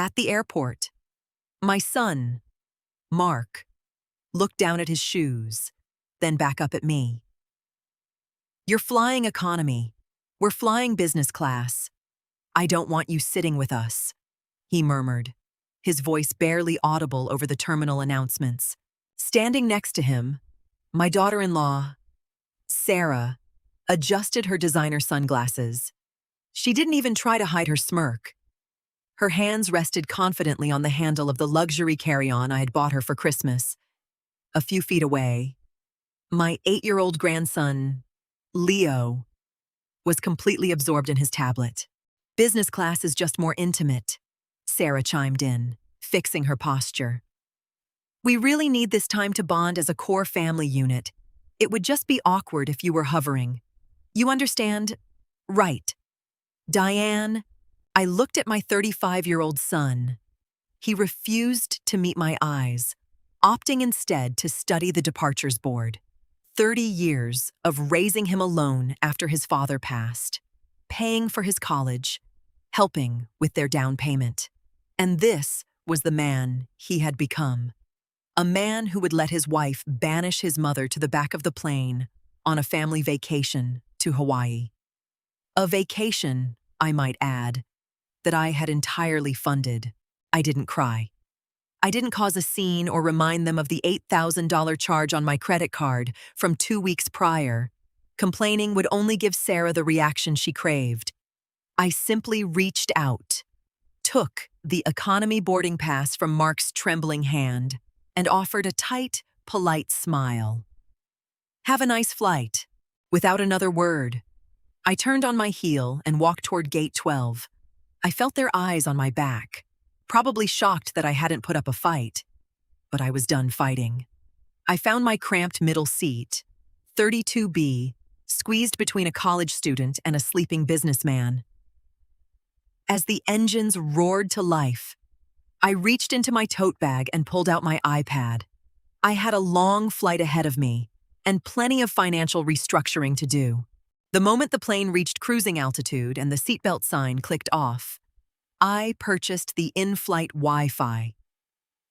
at the airport. My son, Mark, looked down at his shoes, then back up at me. "You're flying economy. We're flying business class. I don't want you sitting with us," he murmured, his voice barely audible over the terminal announcements. Standing next to him, my daughter-in-law, Sarah, adjusted her designer sunglasses. She didn't even try to hide her smirk. Her hands rested confidently on the handle of the luxury carry-on I had bought her for Christmas. A few feet away, my 8-year-old grandson, Leo, was completely absorbed in his tablet. "Business class is just more intimate," Sarah chimed in, fixing her posture. "We really need this time to bond as a core family unit. It would just be awkward if you were hovering. You understand? Right." "Diane," I looked at my 35-year-old son. He refused to meet my eyes, opting instead to study the departures board. 30 years of raising him alone after his father passed, paying for his college, helping with their down payment. And this was the man he had become. A man who would let his wife banish his mother to the back of the plane on a family vacation to Hawaii. A vacation, I might add, that I had entirely funded. I didn't cry. I didn't cause a scene or remind them of the $8,000 charge on my credit card from 2 weeks prior. Complaining would only give Sarah the reaction she craved. I simply reached out, took the economy boarding pass from Mark's trembling hand, and offered a tight, polite smile. "Have a nice flight." Without another word, I turned on my heel and walked toward Gate 12. I felt their eyes on my back, probably shocked that I hadn't put up a fight. But I was done fighting. I found my cramped middle seat, 32B, squeezed between a college student and a sleeping businessman. As the engines roared to life, I reached into my tote bag and pulled out my iPad. I had a long flight ahead of me, and plenty of financial restructuring to do. The moment the plane reached cruising altitude and the seatbelt sign clicked off, I purchased the in-flight Wi-Fi.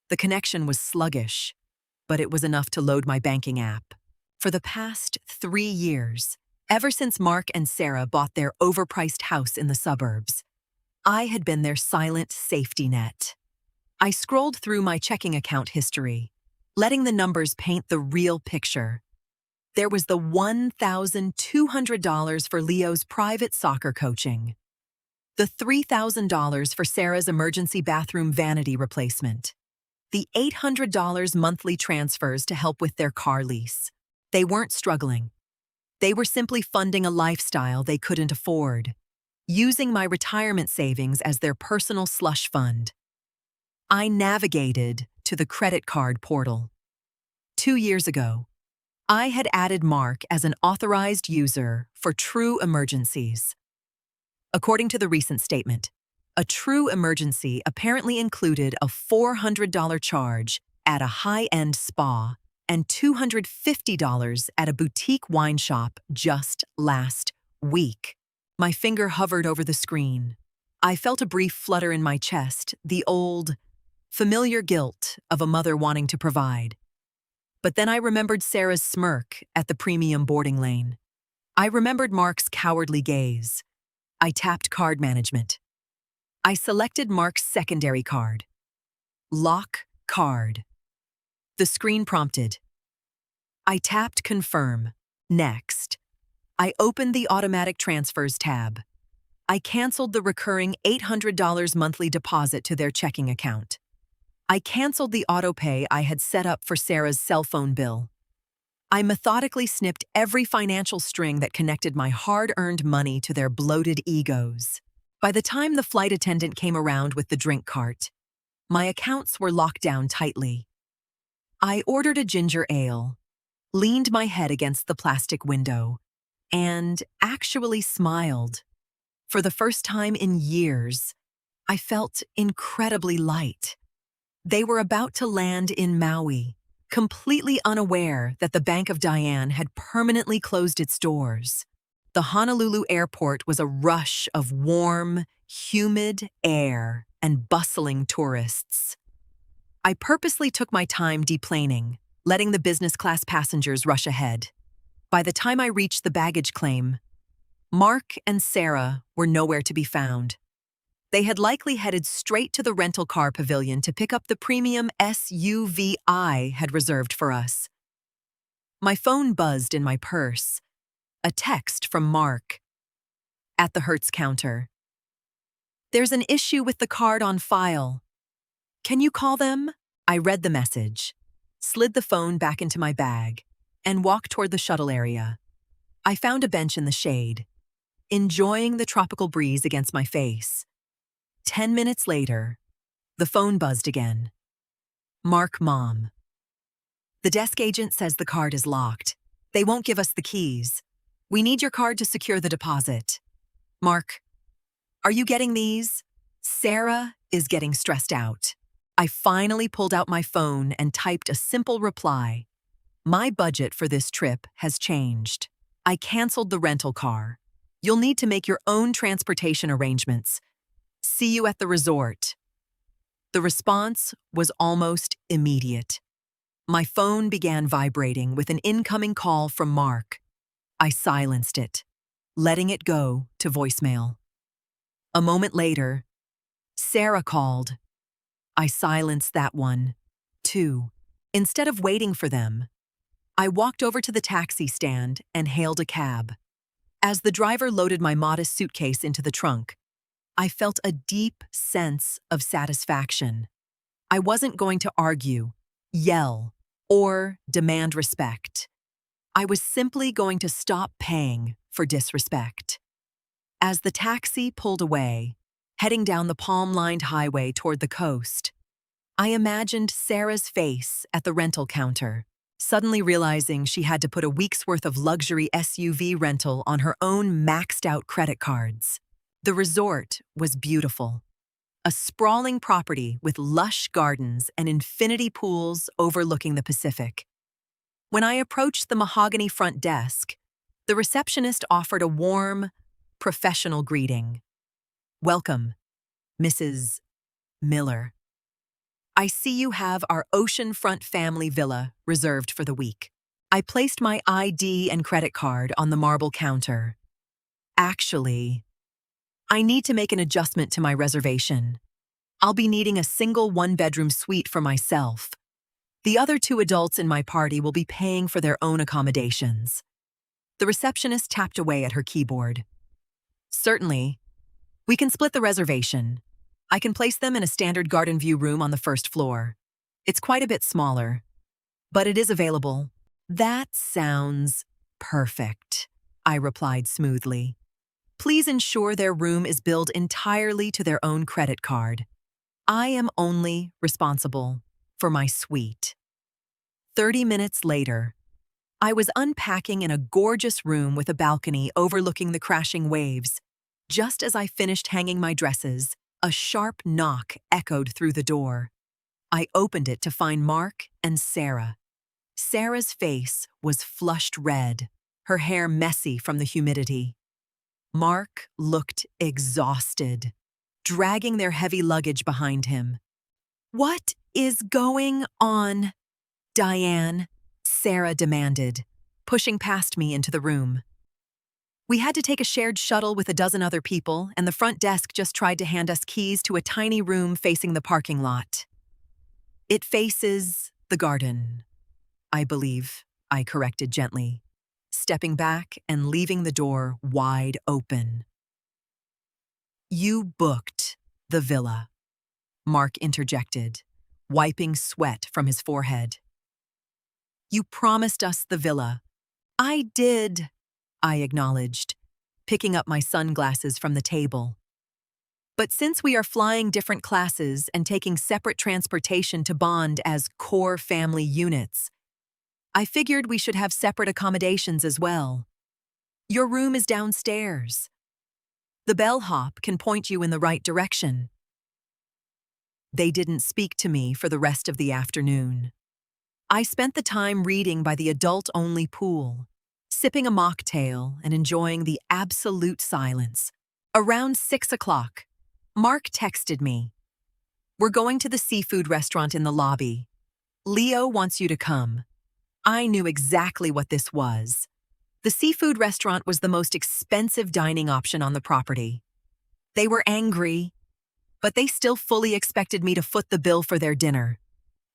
The connection was sluggish, but it was enough to load my banking app. For the past 3 years, ever since Mark and Sarah bought their overpriced house in the suburbs, I had been their silent safety net. I scrolled through my checking account history, letting the numbers paint the real picture. There was the $1,200 for Leo's private soccer coaching, the $3,000 for Sarah's emergency bathroom vanity replacement, the $800 monthly transfers to help with their car lease. They weren't struggling. They were simply funding a lifestyle they couldn't afford, using my retirement savings as their personal slush fund. I navigated to the credit card portal. 2 years ago, I had added Mark as an authorized user for true emergencies. According to the recent statement, a true emergency apparently included a $400 charge at a high-end spa and $250 at a boutique wine shop just last week. My finger hovered over the screen. I felt a brief flutter in my chest, the old, familiar guilt of a mother wanting to provide. But then I remembered Sarah's smirk at the premium boarding lane. I remembered Mark's cowardly gaze. I tapped card management. I selected Mark's secondary card. Lock card. The screen prompted. I tapped confirm. Next. I opened the automatic transfers tab. I canceled the recurring $800 monthly deposit to their checking account. I canceled the autopay I had set up for Sarah's cell phone bill. I methodically snipped every financial string that connected my hard-earned money to their bloated egos. By the time the flight attendant came around with the drink cart, my accounts were locked down tightly. I ordered a ginger ale, leaned my head against the plastic window, and actually smiled. For the first time in years, I felt incredibly light. They were about to land in Maui, completely unaware that the Bank of Diane had permanently closed its doors. The Honolulu airport was a rush of warm, humid air. and bustling tourists. I purposely took my time deplaning, letting the business class passengers rush ahead. By the time I reached the baggage claim, Mark and Sarah were nowhere to be found. They had likely headed straight to the rental car pavilion to pick up the premium SUV I had reserved for us. My phone buzzed in my purse. A text from Mark. At the Hertz counter. There's an issue with the card on file. Can you call them? I read the message, slid the phone back into my bag, and walked toward the shuttle area. I found a bench in the shade, enjoying the tropical breeze against my face. 10 minutes later, the phone buzzed again. Mark, Mom. The desk agent says the card is locked. They won't give us the keys. We need your card to secure the deposit. Mark, are you getting these? Sarah is getting stressed out. I finally pulled out my phone and typed a simple reply. My budget for this trip has changed. I canceled the rental car. You'll need to make your own transportation arrangements. See you at the resort. The response was almost immediate. My phone began vibrating with an incoming call from Mark. I silenced it, letting it go to voicemail. A moment later, Sarah called. I silenced that one, too. Instead of waiting for them, I walked over to the taxi stand and hailed a cab. As the driver loaded my modest suitcase into the trunk, I felt a deep sense of satisfaction. I wasn't going to argue, yell, or demand respect. I was simply going to stop paying for disrespect. As the taxi pulled away, heading down the palm-lined highway toward the coast, I imagined Sarah's face at the rental counter, suddenly realizing she had to put a week's worth of luxury SUV rental on her own maxed-out credit cards. The resort was beautiful. A sprawling property with lush gardens and infinity pools overlooking the Pacific. When I approached the mahogany front desk, the receptionist offered a warm, professional greeting. Welcome, Mrs. Miller. I see you have our oceanfront family villa reserved for the week. I placed my ID and credit card on the marble counter. Actually, I need to make an adjustment to my reservation. I'll be needing a single one-bedroom suite for myself. The other 2 adults in my party will be paying for their own accommodations. The receptionist tapped away at her keyboard. Certainly. We can split the reservation. I can place them in a standard garden view room on the first floor. It's quite a bit smaller, but it is available. That sounds perfect, I replied smoothly. Please ensure their room is billed entirely to their own credit card. I am only responsible for my suite. 30 minutes later, I was unpacking in a gorgeous room with a balcony overlooking the crashing waves. Just as I finished hanging my dresses, a sharp knock echoed through the door. I opened it to find Mark and Sarah. Sarah's face was flushed red, her hair messy from the humidity. Mark looked exhausted, dragging their heavy luggage behind him. What is going on, Diane? Sarah demanded, pushing past me into the room. We had to take a shared shuttle with a dozen other people, and the front desk just tried to hand us keys to a tiny room facing the parking lot. It faces the garden, I believe, I corrected gently, stepping back and leaving the door wide open. You booked the villa, Mark interjected, wiping sweat from his forehead. You promised us the villa. I did, I acknowledged, picking up my sunglasses from the table. But since we are flying different classes and taking separate transportation to bond as core family units, I figured we should have separate accommodations as well. Your room is downstairs. The bellhop can point you in the right direction. They didn't speak to me for the rest of the afternoon. I spent the time reading by the adult-only pool, sipping a mocktail and enjoying the absolute silence. Around 6 o'clock, Mark texted me, We're going to the seafood restaurant in the lobby. Leo wants you to come. I knew exactly what this was. The seafood restaurant was the most expensive dining option on the property. They were angry, but they still fully expected me to foot the bill for their dinner.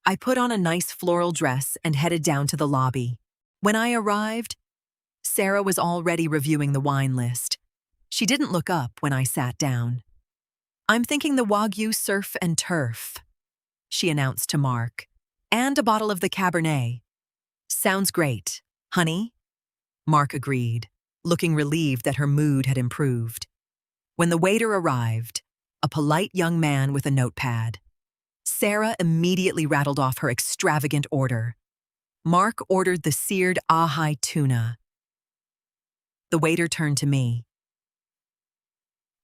I put on a nice floral dress and headed down to the lobby. When I arrived, Sarah was already reviewing the wine list. She didn't look up when I sat down. "I'm thinking the Wagyu Surf and Turf," she announced to Mark, "and a bottle of the Cabernet." "Sounds great, honey," Mark agreed, looking relieved that her mood had improved. When the waiter arrived, a polite young man with a notepad, Sarah immediately rattled off her extravagant order. Mark ordered the seared ahi tuna. The waiter turned to me.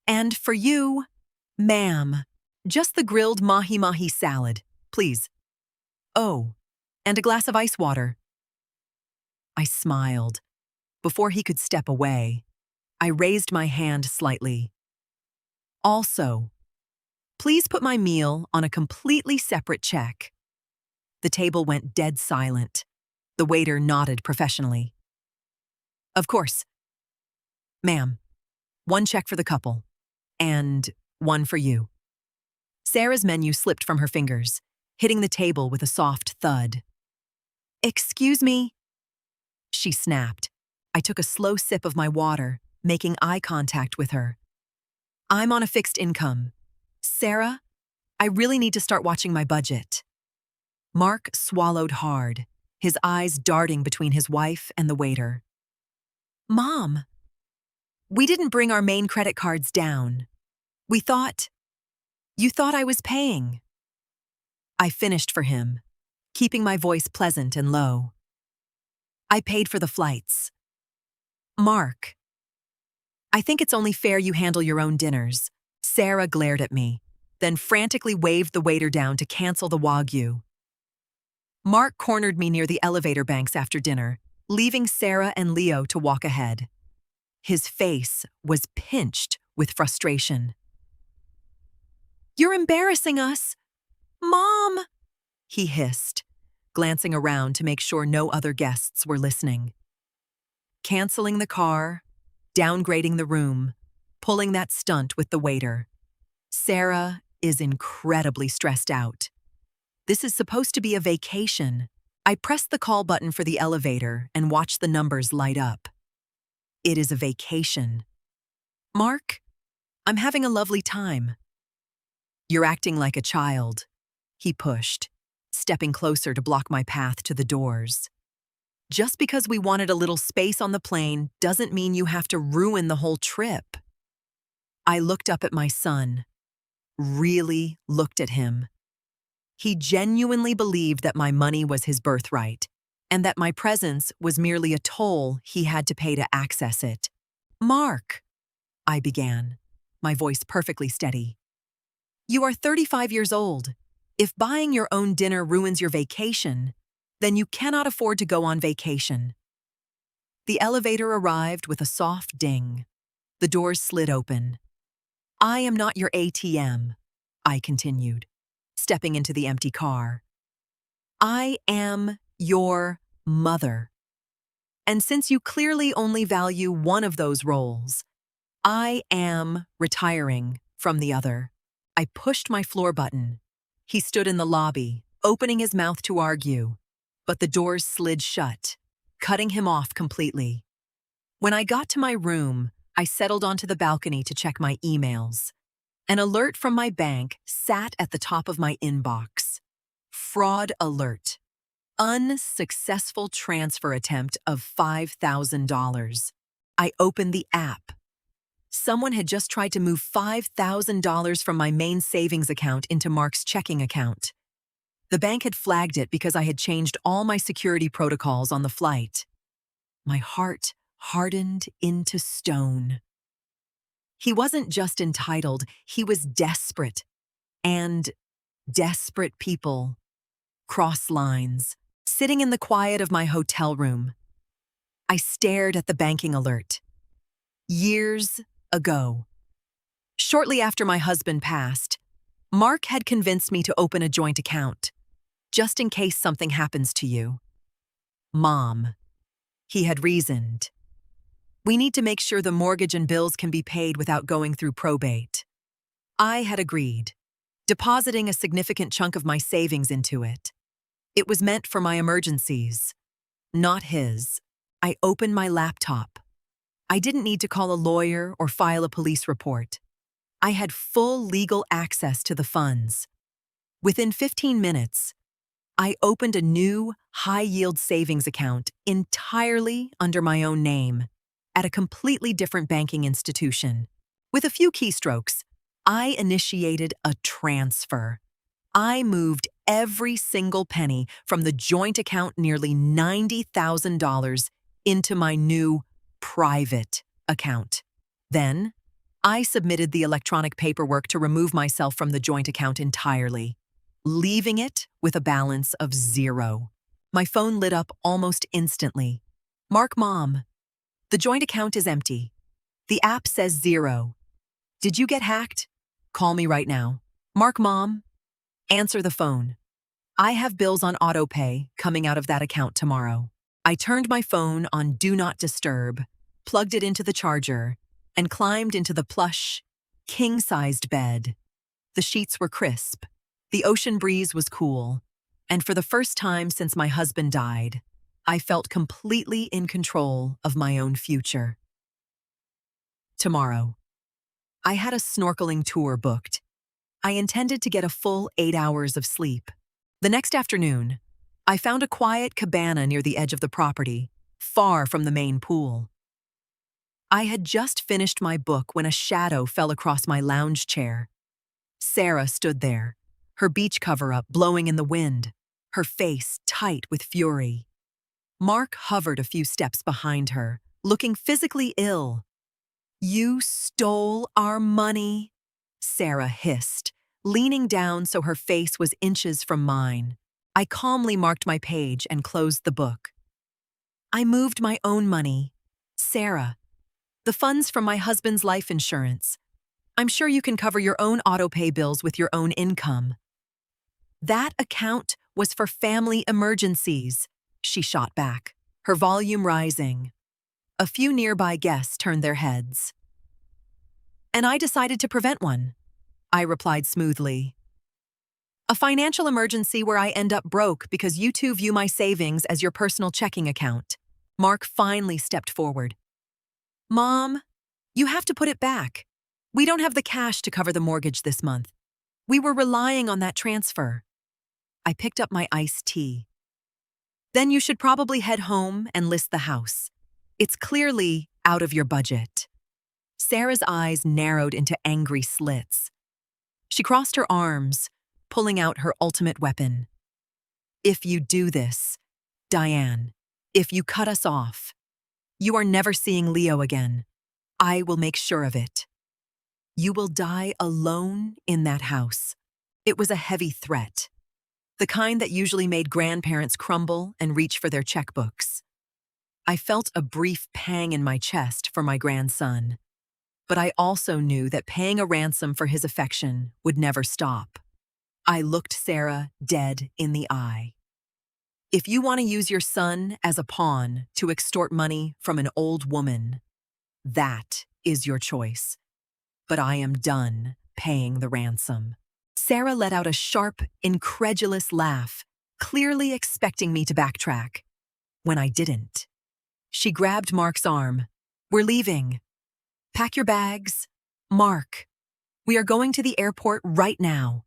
"And for you, ma'am, just the grilled mahi-mahi salad, please. Oh, and a glass of ice water." I smiled. Before he could step away, I raised my hand slightly. "Also, please put my meal on a completely separate check." The table went dead silent. The waiter nodded professionally. "Of course. Ma'am, one check for the couple, and one for you." Sarah's menu slipped from her fingers, hitting the table with a soft thud. "Excuse me," she snapped. I took a slow sip of my water, making eye contact with her. "I'm on a fixed income. Sarah, I really need to start watching my budget." Mark swallowed hard, his eyes darting between his wife and the waiter. "Mom, we didn't bring our main credit cards down. You thought I was paying." I finished for him, keeping my voice pleasant and low. "I paid for the flights. Mark, I think it's only fair you handle your own dinners." Sarah glared at me, then frantically waved the waiter down to cancel the Wagyu. Mark cornered me near the elevator banks after dinner, leaving Sarah and Leo to walk ahead. His face was pinched with frustration. "You're embarrassing us, Mom," he hissed, glancing around to make sure no other guests were listening. Canceling the car, downgrading the room, pulling that stunt with the waiter. Sarah is incredibly stressed out. This is supposed to be a vacation. I pressed the call button for the elevator and watched the numbers light up. It is a vacation. "Mark, I'm having a lovely time." "You're acting like a child," he pushed, stepping closer to block my path to the doors. "Just because we wanted a little space on the plane doesn't mean you have to ruin the whole trip." I looked up at my son, really looked at him. He genuinely believed that my money was his birthright, and that my presence was merely a toll he had to pay to access it. "Mark," I began, my voice perfectly steady. "You are 35 years old. If buying your own dinner ruins your vacation, then you cannot afford to go on vacation." The elevator arrived with a soft ding. The doors slid open. "I am not your ATM," I continued, stepping into the empty car. "I am your mother. And since you clearly only value one of those roles, I am retiring from the other." I pushed my floor button. He stood in the lobby, opening his mouth to argue, but the doors slid shut, cutting him off completely. When I got to my room, I settled onto the balcony to check my emails. An alert from my bank sat at the top of my inbox. Fraud alert. Unsuccessful transfer attempt of $5,000. I opened the app. Someone had just tried to move $5,000 from my main savings account into Mark's checking account. The bank had flagged it because I had changed all my security protocols on the flight. My heart hardened into stone. He wasn't just entitled, he was desperate. And desperate people cross lines. Sitting in the quiet of my hotel room, I stared at the banking alert. Years ago, shortly after my husband passed, Mark had convinced me to open a joint account, just in case something happens to you. Mom, he had reasoned. We need to make sure the mortgage and bills can be paid without going through probate. I had agreed, depositing a significant chunk of my savings into it. It was meant for my emergencies, not his. I opened my laptop. I didn't need to call a lawyer or file a police report. I had full legal access to the funds. Within 15 minutes, I opened a new, high-yield savings account entirely under my own name at a completely different banking institution. With a few keystrokes, I initiated a transfer. I moved every single penny from the joint account, nearly $90,000, into my new private account. Then, I submitted the electronic paperwork to remove myself from the joint account entirely, leaving it with a balance of 0. My phone lit up almost instantly. Mark, Mom, the joint account is empty. The app says 0. Did you get hacked? Call me right now. Mark, Mom, answer the phone. I have bills on autopay coming out of that account tomorrow. I turned my phone on Do Not Disturb, plugged it into the charger, and climbed into the plush, king-sized bed. The sheets were crisp. The ocean breeze was cool. And for the first time since my husband died, I felt completely in control of my own future. Tomorrow. I had a snorkeling tour booked. I intended to get a full 8 hours of sleep. The next afternoon, I found a quiet cabana near the edge of the property, far from the main pool. I had just finished my book when a shadow fell across my lounge chair. Sarah stood there, her beach cover-up blowing in the wind, her face tight with fury. Mark hovered a few steps behind her, looking physically ill. "You stole our money," Sarah hissed, leaning down so her face was inches from mine. I calmly marked my page and closed the book. "I moved my own money. Sarah, the funds from my husband's life insurance. I'm sure you can cover your own autopay bills with your own income." "That account was for family emergencies," she shot back, her volume rising. A few nearby guests turned their heads. "And I decided to prevent one," I replied smoothly. "A financial emergency where I end up broke because you two view my savings as your personal checking account." Mark finally stepped forward. "Mom, you have to put it back. We don't have the cash to cover the mortgage this month. We were relying on that transfer." I picked up my iced tea. "Then you should probably head home and list the house. It's clearly out of your budget." Sarah's eyes narrowed into angry slits. She crossed her arms, pulling out her ultimate weapon. "If you do this, Diane, if you cut us off, you are never seeing Leo again. I will make sure of it. You will die alone in that house." It was a heavy threat, the kind that usually made grandparents crumble and reach for their checkbooks. I felt a brief pang in my chest for my grandson, but I also knew that paying a ransom for his affection would never stop. I looked Sarah dead in the eye. "If you want to use your son as a pawn to extort money from an old woman, that is your choice. But I am done paying the ransom." Sarah let out a sharp, incredulous laugh, clearly expecting me to backtrack. When I didn't, she grabbed Mark's arm. "We're leaving. Pack your bags. Mark, we are going to the airport right now."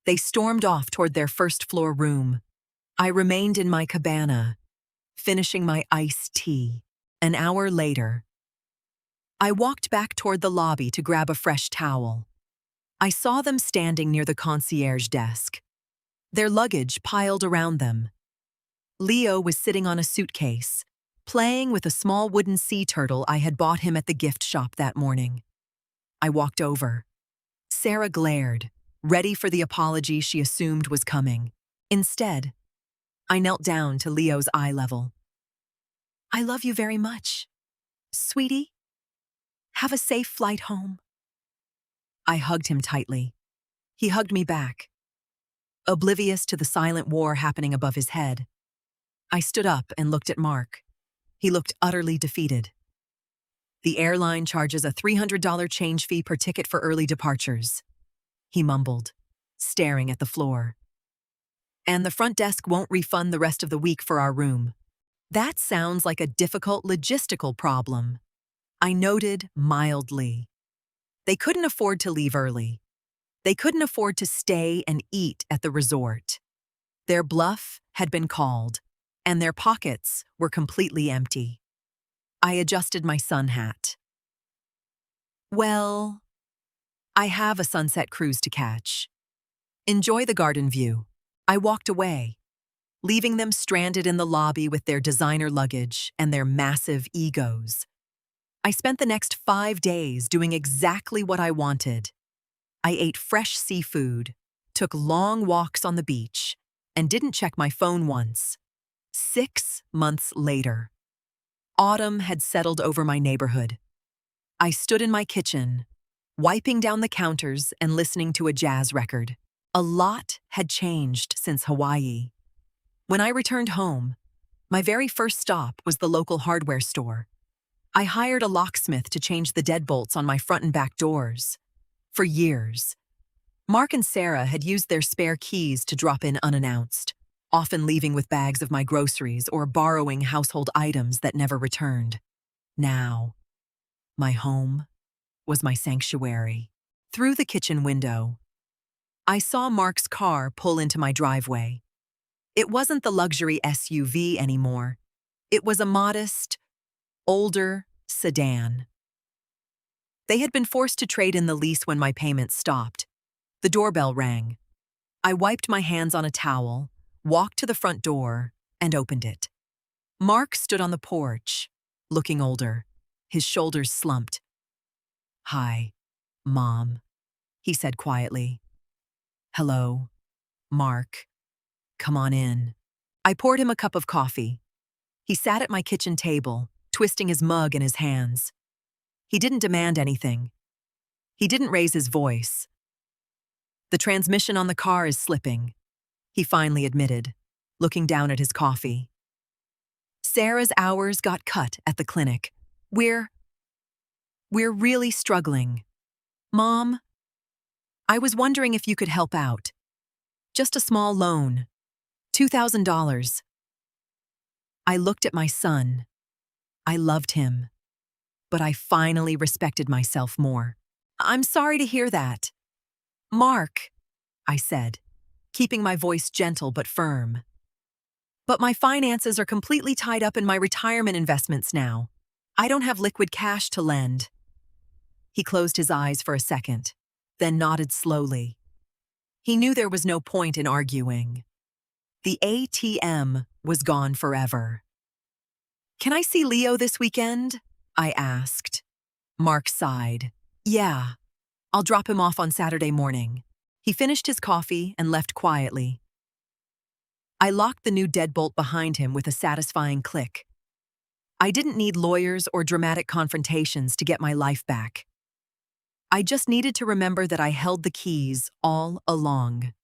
They stormed off toward their first-floor room. I remained in my cabana, finishing my iced tea. An hour later, I walked back toward the lobby to grab a fresh towel. I saw them standing near the concierge desk, their luggage piled around them. Leo was sitting on a suitcase, playing with a small wooden sea turtle I had bought him at the gift shop that morning. I walked over. Sarah glared, ready for the apology she assumed was coming. Instead, I knelt down to Leo's eye level. "I love you very much. Sweetie, have a safe flight home." I hugged him tightly. He hugged me back, oblivious to the silent war happening above his head. I stood up and looked at Mark. He looked utterly defeated. The airline charges a $300 change fee per ticket for early departures, he mumbled, staring at the floor. And the front desk won't refund the rest of the week for our room. That sounds like a difficult logistical problem, I noted mildly. They couldn't afford to leave early. They couldn't afford to stay and eat at the resort. Their bluff had been called, and their pockets were completely empty. I adjusted my sun hat. Well, I have a sunset cruise to catch. Enjoy the garden view. I walked away, leaving them stranded in the lobby with their designer luggage and their massive egos. I spent the next 5 days doing exactly what I wanted. I ate fresh seafood, took long walks on the beach, and didn't check my phone once. 6 months later, autumn had settled over my neighborhood. I stood in my kitchen, wiping down the counters and listening to a jazz record. A lot had changed since Hawaii. When I returned home, my very first stop was the local hardware store. I hired a locksmith to change the deadbolts on my front and back doors. For years, Mark and Sarah had used their spare keys to drop in unannounced, often leaving with bags of my groceries or borrowing household items that never returned. Now, my home was my sanctuary. Through the kitchen window, I saw Mark's car pull into my driveway. It wasn't the luxury SUV anymore. It was a modest, older sedan. They had been forced to trade in the lease when my payments stopped. The doorbell rang. I wiped my hands on a towel, walked to the front door, and opened it. Mark stood on the porch, looking older, his shoulders slumped. "Hi, Mom," he said quietly. "Hello, Mark. Come on in." I poured him a cup of coffee. He sat at my kitchen table, twisting his mug in his hands. He didn't demand anything. He didn't raise his voice. "The transmission on the car is slipping," he finally admitted, looking down at his coffee. "Sarah's hours got cut at the clinic. We're really struggling. Mom, I was wondering if you could help out. Just a small loan. $2,000. I looked at my son. I loved him, but I finally respected myself more. "I'm sorry to hear that, Mark," I said, keeping my voice gentle but firm. "But my finances are completely tied up in my retirement investments now. I don't have liquid cash to lend." He closed his eyes for a second, then nodded slowly. He knew there was no point in arguing. The ATM was gone forever. "Can I see Leo this weekend?" I asked. Mark sighed. "Yeah, I'll drop him off on Saturday morning." He finished his coffee and left quietly. I locked the new deadbolt behind him with a satisfying click. I didn't need lawyers or dramatic confrontations to get my life back. I just needed to remember that I held the keys all along.